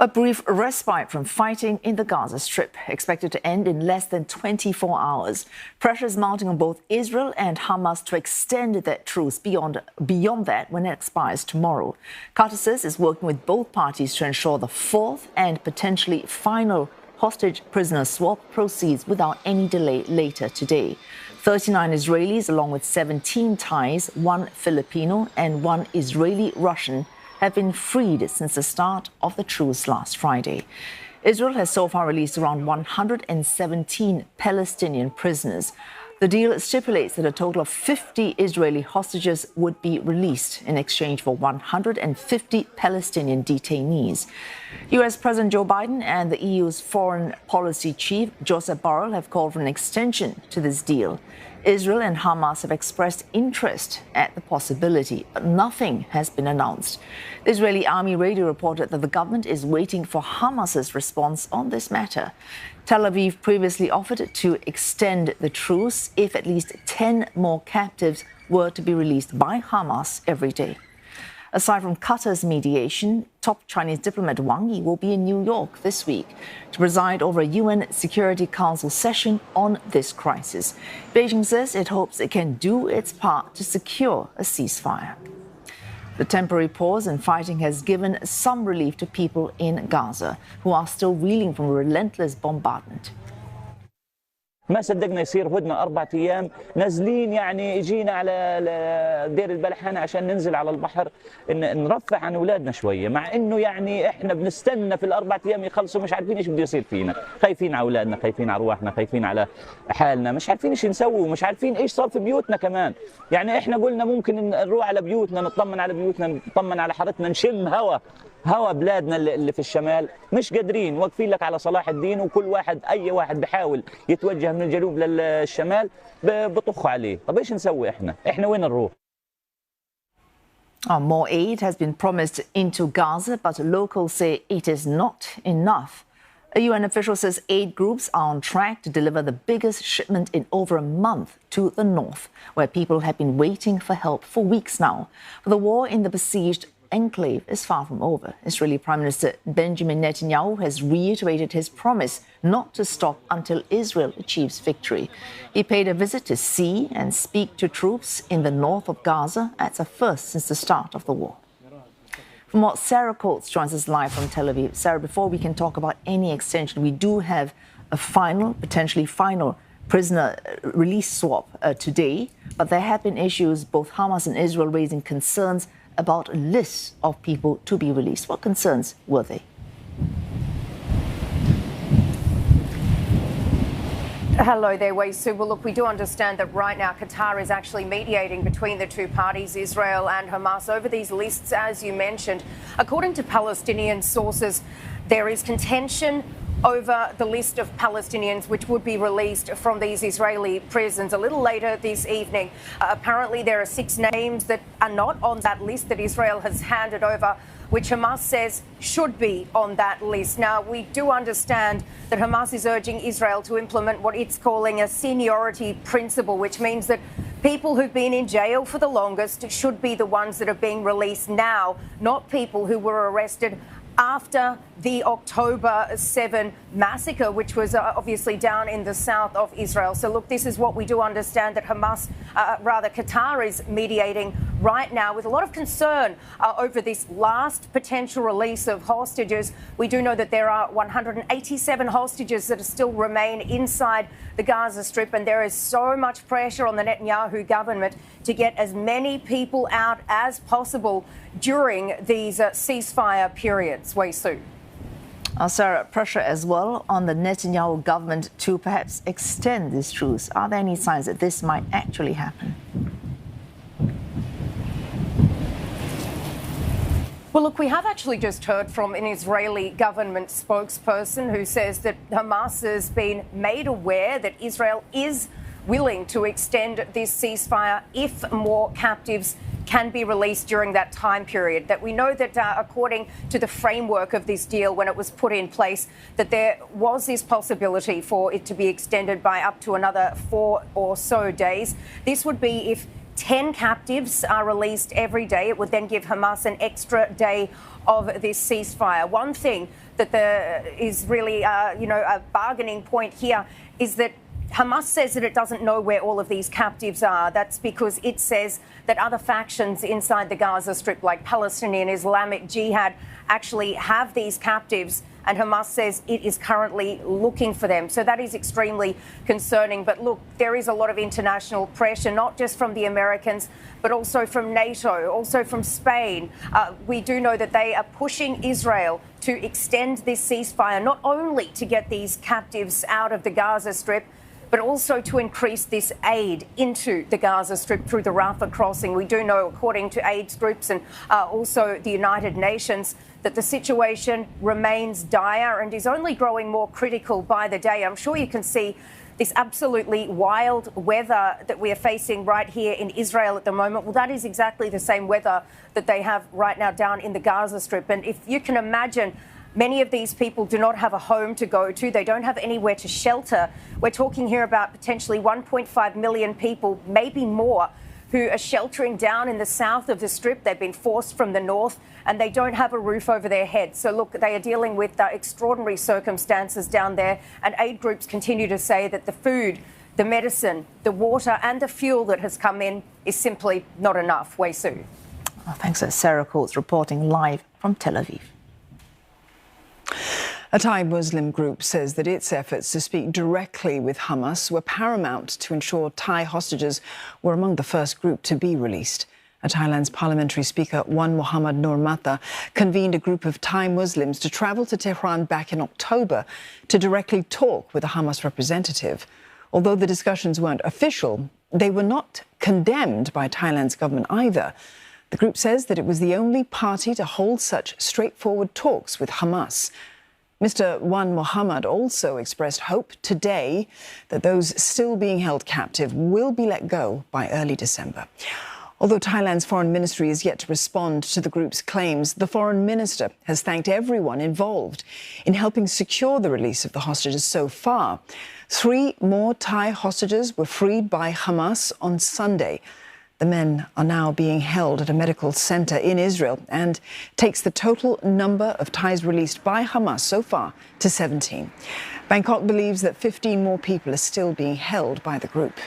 A brief respite from fighting in the Gaza Strip, expected to end in less than 24 hours. Pressure is mounting on both Israel and Hamas to extend that truce beyond that when it expires tomorrow. Qatar says it's working with both parties to ensure the fourth and potentially final hostage prisoner swap proceeds without any delay later today. 39 Israelis, along with 17 Thais, 1 Filipino and 1 Israeli-Russian, have been freed since the start of the truce last Friday. Israel has so far released around 117 Palestinian prisoners. The deal stipulates that a total of 50 Israeli hostages would be released in exchange for 150 Palestinian detainees. US President Joe Biden and the EU's foreign policy chief, Joseph Borrell, have called for an extension to this deal. Israel and Hamas have expressed interest at the possibility, but nothing has been announced. The Israeli army radio reported that the government is waiting for Hamas's response on this matter. Tel Aviv previously offered to extend the truce if at least 10 more captives were to be released by Hamas every day. Aside from Qatar's mediation, top Chinese diplomat Wang Yi will be in New York this week to preside over a UN Security Council session on this crisis. Beijing says it hopes it can do its part to secure a ceasefire. The temporary pause in fighting has given some relief to people in Gaza, who are still reeling from relentless bombardment. ما صدقنا يصير هدنة 4 أيام نازلين، يعني اجينا على دير البلحانة عشان ننزل على البحر نرفع عن اولادنا شويه، مع انه يعني احنا بنستنى في ال4 أيام يخلصوا، مش عارفين ايش بده يصير فينا، خايفين على اولادنا، خايفين على ارواحنا، خايفين على حالنا، مش عارفين ايش نسوي ومش عارفين ايش صار في بيوتنا كمان. يعني احنا قلنا ممكن نروح على بيوتنا، نطمن على بيوتنا، نطمن على حارتنا، نشم هوا بلادنا اللي في الشمال، مش قادرين، واقفين لك على صلاح الدين، وكل واحد اي واحد بحاول يتوجه من الجنوب للشمال بطخوا عليه. طب ايش نسوي احنا وين نروح؟ More aid has been promised into Gaza, but locals say it is not enough. A UN official says aid groups are on track to deliver the biggest shipment in over a month to the north, where people have been waiting for help for weeks now. But the war in the besieged enclave is far from over. Israeli Prime Minister Benjamin Netanyahu has reiterated his promise not to stop until Israel achieves victory. He paid a visit to see and speak to troops in the north of Gaza. That's a first since the start of the war. For more, Sarah Coates joins us live from Tel Aviv. Sarah, before we can talk about any extension, we do have a potentially final prisoner release swap today, but there have been issues, both Hamas and Israel raising concerns about a list of people to be released. What concerns were they? Hello there, Wei Su. Well, look, we do understand that right now Qatar is actually mediating between the two parties, Israel and Hamas, over these lists, as you mentioned. According to Palestinian sources, there is contention over the list of Palestinians which would be released from these Israeli prisons a little later this evening. Apparently, there are 6 names that are not on that list that Israel has handed over, which Hamas says should be on that list. Now, we do understand that Hamas is urging Israel to implement what it's calling a seniority principle, which means that people who've been in jail for the longest should be the ones that are being released now, not people who were arrested after the October 7 massacre, which was obviously down in the south of Israel. So, look, this is what we do understand, that Qatar is mediating right now with a lot of concern over this last potential release of hostages. We do know that there are 187 hostages that still remain inside the Gaza Strip, and there is so much pressure on the Netanyahu government to get as many people out as possible during these ceasefire periods. Wei Su. Sarah, pressure as well on the Netanyahu government to perhaps extend this truce. Are there any signs that this might actually happen? Well, look, we have actually just heard from an Israeli government spokesperson who says that Hamas has been made aware that Israel is willing to extend this ceasefire if more captives can be released during that time period. That we know that according to the framework of this deal, when it was put in place, that there was this possibility for it to be extended by up to another 4 or so days. This would be if 10 captives are released every day. It would then give Hamas an extra day of this ceasefire. One thing that is really, a bargaining point here is that Hamas says that it doesn't know where all of these captives are. That's because it says that other factions inside the Gaza Strip, like Palestinian Islamic Jihad, actually have these captives, and Hamas says it is currently looking for them. So that is extremely concerning. But look, there is a lot of international pressure, not just from the Americans, but also from NATO, also from Spain. We do know that they are pushing Israel to extend this ceasefire, not only to get these captives out of the Gaza Strip, but also to increase this aid into the Gaza Strip through the Rafah crossing. We do know, according to aid groups and also the United Nations, that the situation remains dire and is only growing more critical by the day. I'm sure you can see this absolutely wild weather that we are facing right here in Israel at the moment. Well, that is exactly the same weather that they have right now down in the Gaza Strip. And if you can imagine, many of these people do not have a home to go to. They don't have anywhere to shelter. We're talking here about potentially 1.5 million people, maybe more, who are sheltering down in the south of the Strip. They've been forced from the north and they don't have a roof over their heads. So look, they are dealing with extraordinary circumstances down there. And aid groups continue to say that the food, the medicine, the water and the fuel that has come in is simply not enough. Wei Su. Well, thanks, Sarah Coates reporting live from Tel Aviv. A Thai Muslim group says that its efforts to speak directly with Hamas were paramount to ensure Thai hostages were among the first group to be released. Thailand's parliamentary speaker, Wan Muhammad Nur Matha, convened a group of Thai Muslims to travel to Tehran back in October to directly talk with a Hamas representative. Although the discussions weren't official, they were not condemned by Thailand's government either. The group says that it was the only party to hold such straightforward talks with Hamas. Mr. Wan Muhammad also expressed hope today that those still being held captive will be let go by early December. Although Thailand's foreign ministry is yet to respond to the group's claims, the foreign minister has thanked everyone involved in helping secure the release of the hostages so far. 3 more Thai hostages were freed by Hamas on Sunday. The men are now being held at a medical centre in Israel and takes the total number of Thais released by Hamas so far to 17. Bangkok believes that 15 more people are still being held by the group.